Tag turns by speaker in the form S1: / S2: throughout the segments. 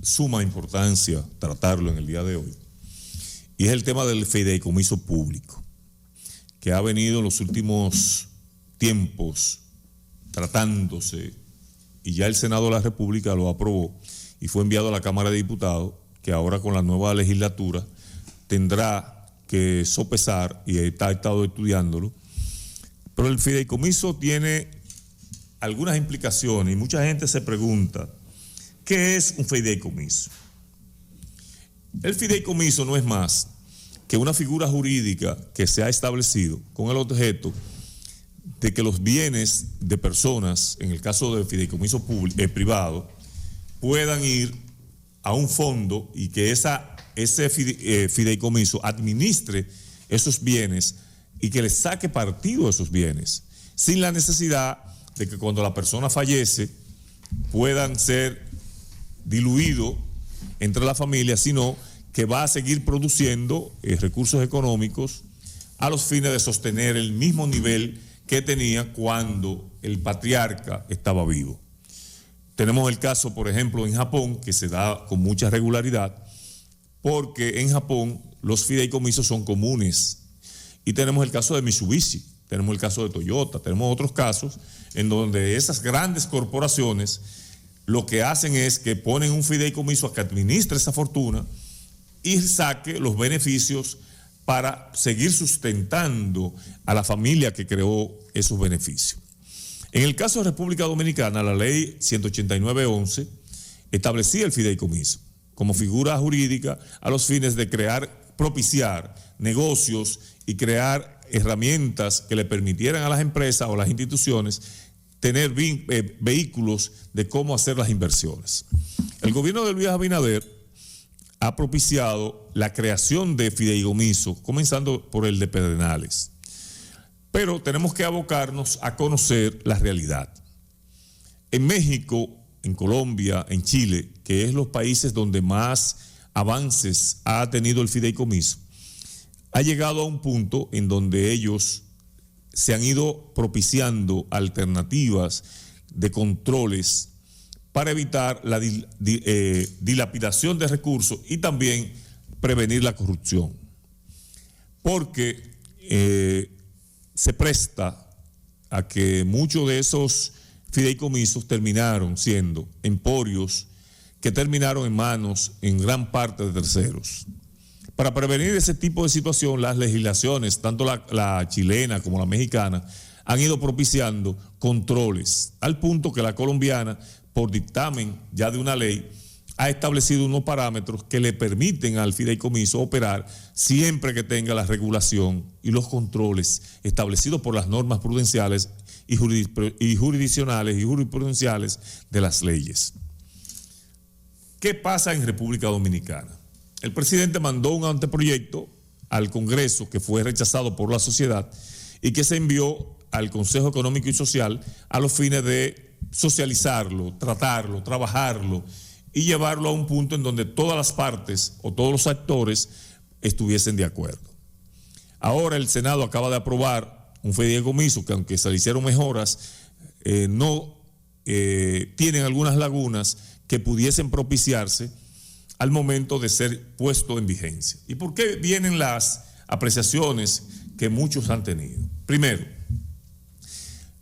S1: suma importancia tratarlo en el día de hoy, y es el tema del fideicomiso público, que ha venido en los últimos tiempos tratándose, y ya el Senado de la República lo aprobó y fue enviado a la Cámara de Diputados, que ahora con la nueva legislatura tendrá que sopesar, y he estado estudiándolo. Pero el fideicomiso tiene algunas implicaciones y mucha gente se pregunta, ¿qué es un fideicomiso? El fideicomiso no es más que una figura jurídica que se ha establecido con el objeto de que los bienes de personas, en el caso del fideicomiso privado, puedan ir a un fondo y que ese fideicomiso administre esos bienes y que le saque partido a esos bienes, sin la necesidad de que cuando la persona fallece puedan ser diluidos entre la familia, sino que va a seguir produciendo recursos económicos a los fines de sostener el mismo nivel que tenía cuando el patriarca estaba vivo. Tenemos el caso, por ejemplo, en Japón, que se da con mucha regularidad, porque en Japón los fideicomisos son comunes. Y tenemos el caso de Mitsubishi, tenemos el caso de Toyota, tenemos otros casos en donde esas grandes corporaciones lo que hacen es que ponen un fideicomiso a que administre esa fortuna y saque los beneficios para seguir sustentando a la familia que creó esos beneficios. En el caso de República Dominicana, la ley 189-11 establecía el fideicomiso como figura jurídica a los fines de propiciar negocios y crear herramientas que le permitieran a las empresas o las instituciones tener vehículos de cómo hacer las inversiones. El gobierno de Luis Abinader ha propiciado la creación de fideicomisos, comenzando por el de Pedernales. Pero tenemos que abocarnos a conocer la realidad. En México, en Colombia, en Chile, que es los países donde más avances ha tenido el fideicomiso, ha llegado a un punto en donde ellos se han ido propiciando alternativas de controles para evitar la dilapidación de recursos y también prevenir la corrupción. Porque se presta a que muchos de esos fideicomisos terminaron siendo emporios que terminaron en manos en gran parte de terceros. Para prevenir ese tipo de situación, las legislaciones, tanto la chilena como la mexicana, han ido propiciando controles, al punto que la colombiana, por dictamen ya de una ley, ha establecido unos parámetros que le permiten al fideicomiso operar siempre que tenga la regulación y los controles establecidos por las normas prudenciales y jurisdiccionales y jurisprudenciales de las leyes. ¿Qué pasa en República Dominicana? El presidente mandó un anteproyecto al Congreso que fue rechazado por la sociedad y que se envió al Consejo Económico y Social a los fines de socializarlo, tratarlo, trabajarlo y llevarlo a un punto en donde todas las partes o todos los actores estuviesen de acuerdo. Ahora el Senado acaba de aprobar un fideicomiso que, aunque se le hicieron mejoras, tienen algunas lagunas que pudiesen propiciarse al momento de ser puesto en vigencia. ¿Y por qué vienen las apreciaciones que muchos han tenido? Primero,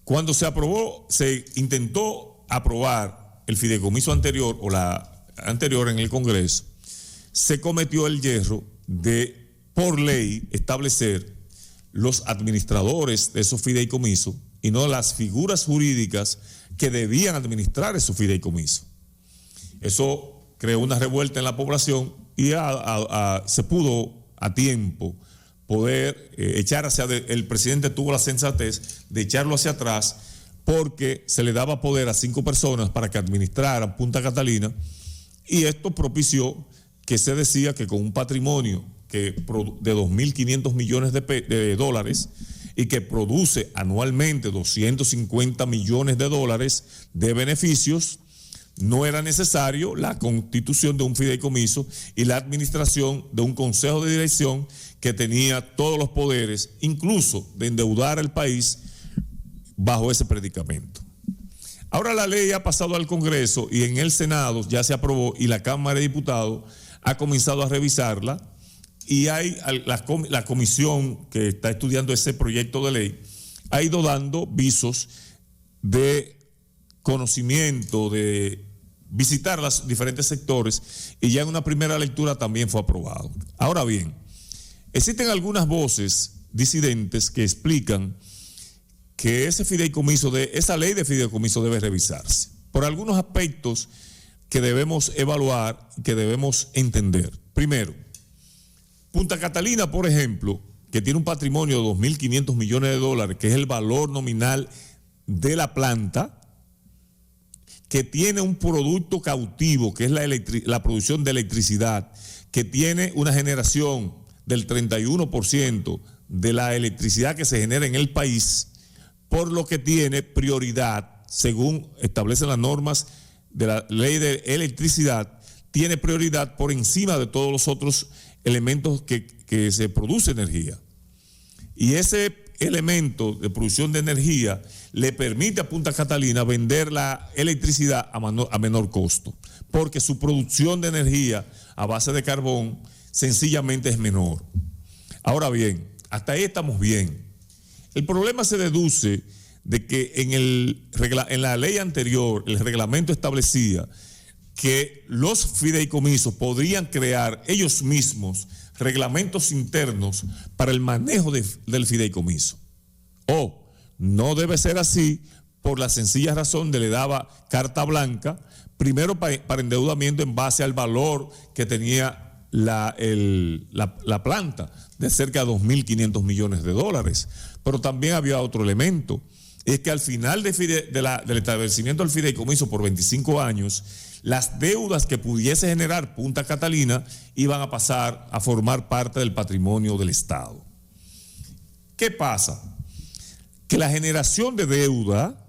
S1: cuando se intentó aprobar el fideicomiso anterior o la anterior en el Congreso, se cometió el yerro de, por ley, establecer los administradores de esos fideicomisos y no las figuras jurídicas que debían administrar esos fideicomisos. Eso creó una revuelta en la población y se pudo a tiempo poder echar el presidente tuvo la sensatez de echarlo hacia atrás porque se le daba poder a 5 personas para que administraran Punta Catalina, y esto propició que se decía que con un patrimonio de 2.500 millones de dólares y que produce anualmente 250 millones de dólares de beneficios, no era necesario la constitución de un fideicomiso y la administración de un consejo de dirección que tenía todos los poderes, incluso de endeudar al país bajo ese predicamento. Ahora la ley ha pasado al Congreso y en el Senado ya se aprobó y la Cámara de Diputados ha comenzado a revisarla y hay la comisión que está estudiando ese proyecto de ley ha ido dando visos de conocimiento, de visitar los diferentes sectores y ya en una primera lectura también fue aprobado. Ahora bien, existen algunas voces disidentes que explican que esa ley de fideicomiso debe revisarse por algunos aspectos que debemos evaluar, que debemos entender. Primero, Punta Catalina, por ejemplo, que tiene un patrimonio de 2.500 millones de dólares, que es el valor nominal de la planta, que tiene un producto cautivo, que es la producción de electricidad, que tiene una generación del 31% de la electricidad que se genera en el país, por lo que tiene prioridad, según establecen las normas de la ley de electricidad, tiene prioridad por encima de todos los otros elementos que se produce energía. Y ese elemento de producción de energía le permite a Punta Catalina vender la electricidad a menor costo, porque su producción de energía a base de carbón sencillamente es menor. Ahora bien, hasta ahí estamos bien. El problema se deduce de que en la ley anterior el reglamento establecía que los fideicomisos podrían crear ellos mismos reglamentos internos para el manejo del fideicomiso. No debe ser así por la sencilla razón de le daba carta blanca, primero para endeudamiento en base al valor que tenía la planta, de cerca de 2.500 millones de dólares. Pero también había otro elemento, es que al final del establecimiento del fideicomiso por 25 años, las deudas que pudiese generar Punta Catalina iban a pasar a formar parte del patrimonio del Estado. ¿Qué pasa? Que la generación de deuda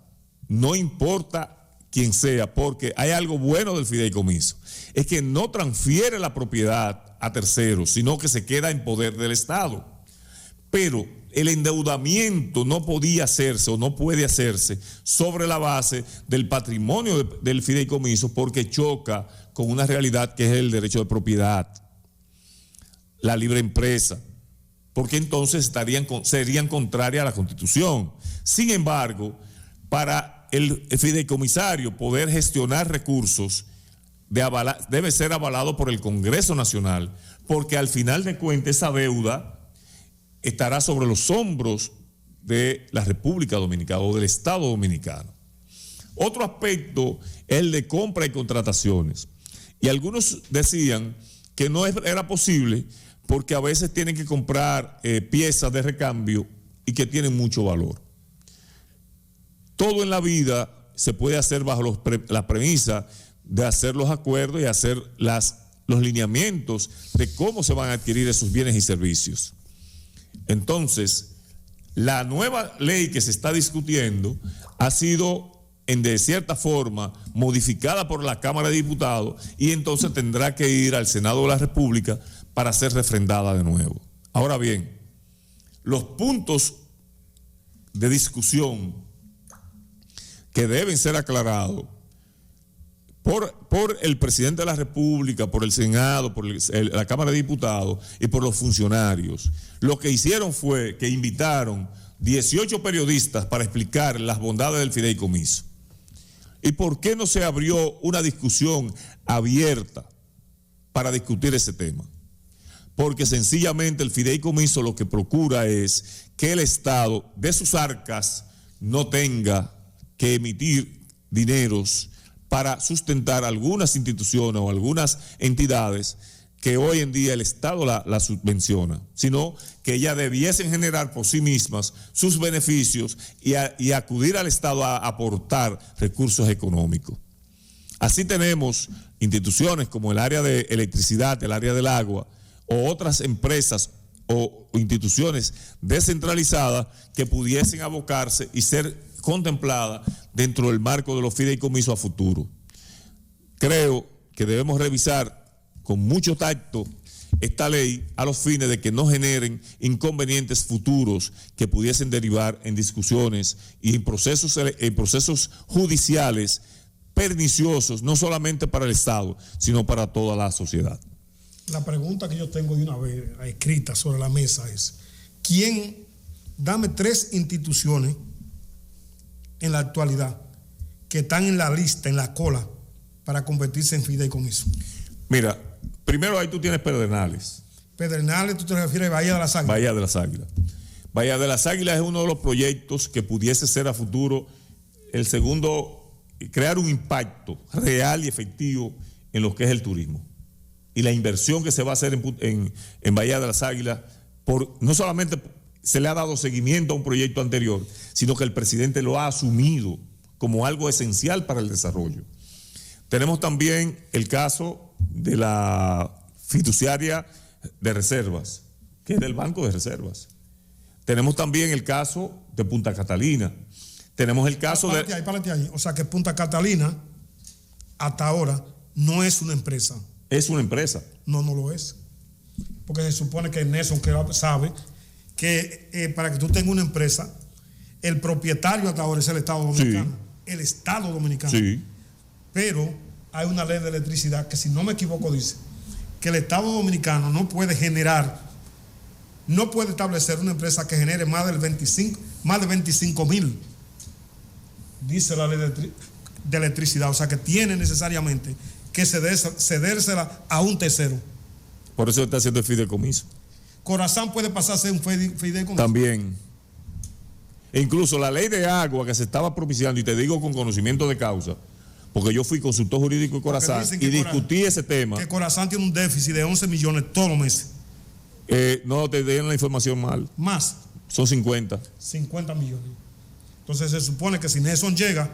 S1: no importa quién sea, porque hay algo bueno del fideicomiso, es que no transfiere la propiedad a terceros, sino que se queda en poder del Estado. Pero el endeudamiento no podía hacerse o no puede hacerse sobre la base del patrimonio del fideicomiso porque choca con una realidad que es el derecho de propiedad, la libre empresa, porque entonces serían contrarias a la Constitución. Sin embargo, para el fideicomisario poder gestionar recursos debe ser avalado por el Congreso Nacional, porque al final de cuentas esa deuda estará sobre los hombros de la República Dominicana o del Estado Dominicano. Otro aspecto es el de compra y contrataciones. Y algunos decían que no era posible porque a veces tienen que comprar piezas de recambio y que tienen mucho valor. Todo en la vida se puede hacer bajo la premisa de hacer los acuerdos y hacer los lineamientos de cómo se van a adquirir esos bienes y servicios. Entonces, la nueva ley que se está discutiendo ha sido, de cierta forma, modificada por la Cámara de Diputados y entonces tendrá que ir al Senado de la República para ser refrendada de nuevo. Ahora bien, los puntos de discusión que deben ser aclarados por el presidente de la República, por el Senado, por la Cámara de Diputados y por los funcionarios. Lo que hicieron fue que invitaron 18 periodistas para explicar las bondades del fideicomiso. ¿Y por qué no se abrió una discusión abierta para discutir ese tema? Porque sencillamente el fideicomiso lo que procura es que el Estado de sus arcas no tenga que emitir dineros para sustentar algunas instituciones o algunas entidades que hoy en día el Estado la subvenciona, sino que ellas debiesen generar por sí mismas sus beneficios y acudir al Estado a aportar recursos económicos. Así tenemos instituciones como el área de electricidad, el área del agua, o otras empresas o instituciones descentralizadas que pudiesen abocarse y ser contemplada dentro del marco de los fideicomisos a futuro. Creo que debemos revisar con mucho tacto esta ley a los fines de que no generen inconvenientes futuros que pudiesen derivar en discusiones y en procesos judiciales perniciosos, no solamente para el Estado, sino para toda la sociedad.
S2: La pregunta que yo tengo de una vez escrita sobre la mesa es, dame 3 instituciones en la actualidad que están en la lista, en la cola, para convertirse en fideicomiso?
S1: Mira, primero ahí tú tienes Pedernales.
S2: Pedernales, tú te refieres a Bahía de las Águilas.
S1: Bahía de las Águilas. Bahía de las Águilas es uno de los proyectos que pudiese ser a futuro el segundo, crear un impacto real y efectivo en lo que es el turismo. Y la inversión que se va a hacer en Bahía de las Águilas, no solamente se le ha dado seguimiento a un proyecto anterior, sino que el presidente lo ha asumido como algo esencial para el desarrollo. Tenemos también el caso de la fiduciaria de reservas, que es del Banco de Reservas. Tenemos también el caso de Punta Catalina. Tenemos el caso
S2: Párate ahí. O sea que Punta Catalina, hasta ahora, no es una empresa.
S1: Es una empresa.
S2: No lo es. Porque se supone que Nelson sabe que para que tú tengas una empresa, el propietario hasta ahora es el Estado Dominicano. Sí. El Estado Dominicano.
S1: Sí.
S2: Pero hay una ley de electricidad que, si no me equivoco, dice que el Estado Dominicano no puede establecer una empresa que genere más de 25,000, dice la ley de electricidad. O sea que tiene necesariamente que cedérsela a un tercero.
S1: Por eso está haciendo el fideicomiso.
S2: Corazán puede pasar a ser un fideicomiso.
S1: También. E incluso la ley de agua que se estaba propiciando, y te digo con conocimiento de causa, porque yo fui consultor jurídico de Corazán y discutí ese tema.
S2: Que Corazán tiene un déficit de 11 millones todos los meses.
S1: No, te dieron la información mal.
S2: Más.
S1: Son 50.
S2: 50 millones. Entonces se supone que si Nelson llega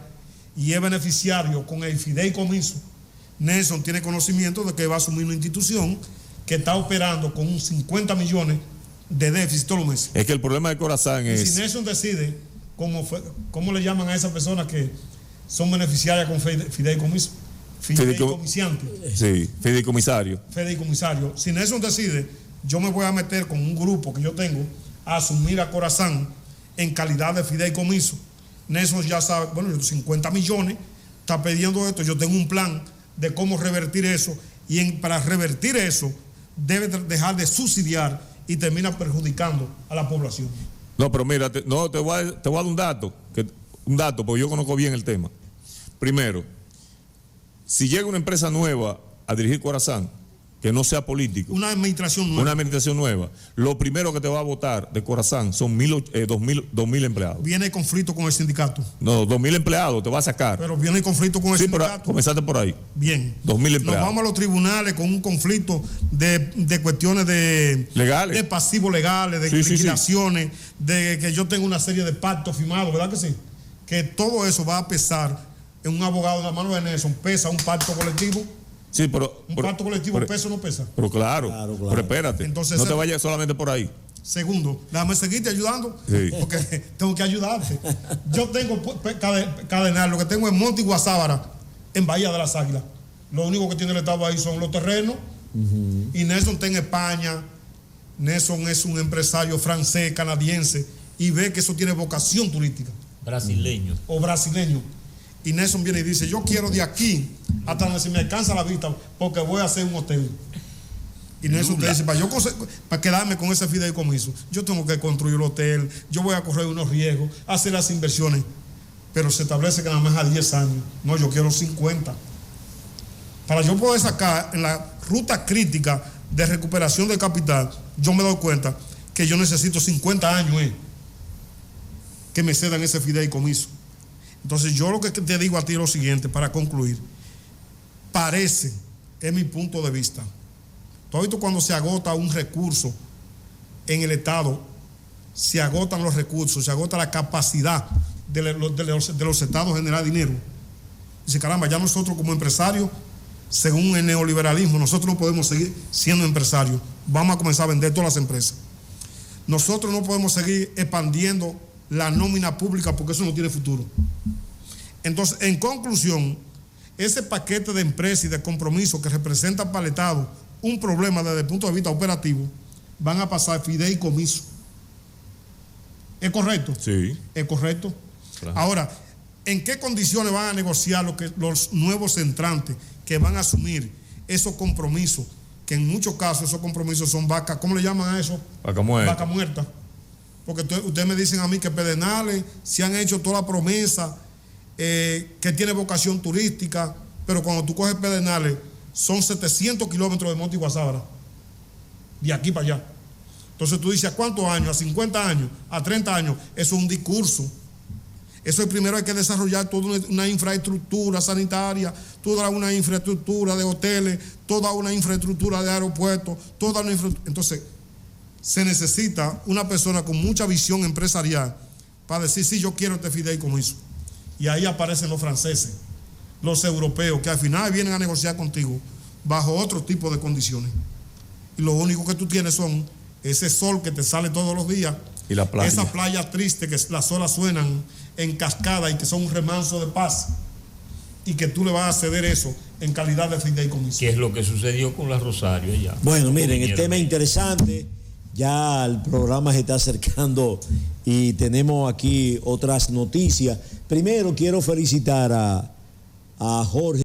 S2: y es beneficiario con el fideicomiso, Nelson tiene conocimiento de que va a asumir una institución que está operando con un 50 millones de déficit todos los meses.
S1: Es que el problema de Corazán es...
S2: Si Nelson decide, ¿cómo le llaman a esas personas que son beneficiarias con fideicomiso? Fideicomisante.
S1: Sí, fideicomisario.
S2: Fideicomisario. Si Nelson decide, yo me voy a meter con un grupo que yo tengo a asumir a Corazán en calidad de fideicomiso. Nelson ya sabe, bueno, 50 millones, está pidiendo esto, yo tengo un plan de cómo revertir eso, y para revertir eso debe dejar de subsidiar y termina perjudicando a la población. No,
S1: pero mira, te voy a dar un dato, porque yo conozco bien el tema. Primero, si llega una empresa nueva a dirigir Corazán, que no sea político.
S2: Una administración nueva.
S1: Una administración nueva. Lo primero que te va a votar de Corazán son 2,000 empleados.
S2: ¿Viene conflicto con el sindicato?
S1: No, 2,000 empleados te va a sacar.
S2: Pero viene conflicto con el sindicato.
S1: Pero comenzaste por ahí.
S2: Bien.
S1: 2,000 empleados.
S2: Nos vamos a los tribunales con un conflicto de cuestiones
S1: legales.
S2: De pasivos legales, de liquidaciones, de que yo tengo una serie de pactos firmados, ¿verdad que sí? Que todo eso va a pesar en un abogado de la mano de Nelson. ¿Pesa un pacto colectivo?
S1: Sí, pero...
S2: ¿Un pacto colectivo pesa o no pesa?
S1: Pero claro. Pero espérate, entonces, no te vayas solamente por ahí.
S2: Segundo, déjame seguirte ayudando,
S1: sí,
S2: porque tengo que ayudarte. Yo tengo Cadenal, lo que tengo es Monte y Guasábara, en Bahía de las Águilas. Lo único que tiene el Estado ahí son los terrenos. Y Nelson está en España. Nelson es un empresario francés, canadiense, y ve que eso tiene vocación turística.
S3: Brasileño.
S2: O brasileño. Y Nelson viene y dice, yo quiero de aquí hasta donde se me alcanza la vista, porque voy a hacer un hotel. Y Nelson te dice, para quedarme con ese fideicomiso, yo tengo que construir el hotel, yo voy a correr unos riesgos, hacer las inversiones. Pero se establece que nada más a 10 años. No, yo quiero 50. Para yo poder sacar en la ruta crítica de recuperación del capital, yo me doy cuenta que yo necesito 50 años que me cedan ese fideicomiso. Entonces yo lo que te digo a ti es lo siguiente, para concluir. Parece, es mi punto de vista, todo esto cuando se agota un recurso en el Estado, se agotan los recursos, se agota la capacidad de los estados de generar dinero. Dice, caramba, ya nosotros como empresarios, según el neoliberalismo, nosotros no podemos seguir siendo empresarios. Vamos a comenzar a vender todas las empresas. Nosotros no podemos seguir expandiendo la nómina pública porque eso no tiene futuro. Entonces, en conclusión, ese paquete de empresas y de compromisos que representa para el Estado un problema desde el punto de vista operativo, van a pasar fideicomiso. ¿Es correcto?
S1: Sí.
S2: ¿Es correcto?
S1: Claro.
S2: Ahora, ¿en qué condiciones van a negociar los nuevos entrantes que van a asumir esos compromisos? Que en muchos casos esos compromisos son vacas, ¿cómo le llaman a eso?
S1: Vaca muerta.
S2: Vaca muerta. Porque ustedes me dicen a mí que Pedernales se han hecho toda la promesa, que tiene vocación turística, pero cuando tú coges Pedernales son 700 kilómetros de Monte Guasábara, de aquí para allá. Entonces tú dices, ¿a cuántos años? ¿A 50 años? ¿A 30 años? Eso es un discurso. Eso es primero hay que desarrollar toda una infraestructura sanitaria, toda una infraestructura de hoteles, toda una infraestructura de aeropuertos, toda una infraestructura. Entonces, se necesita una persona con mucha visión empresarial para decir, sí, yo quiero este fideicomiso. Y ahí aparecen los franceses, los europeos, que al final vienen a negociar contigo bajo otro tipo de condiciones. Y lo único que tú tienes son ese sol que te sale todos los días,
S1: y la playa.
S2: Esa playa triste que las olas suenan en cascada y que son un remanso de paz, y que tú le vas a ceder eso en calidad de fideicomiso.
S3: ¿Qué es lo que sucedió con la Rosario allá?
S4: Bueno, miren, el tema es interesante. Ya el programa se está acercando y tenemos aquí otras noticias. Primero quiero felicitar a Jorge.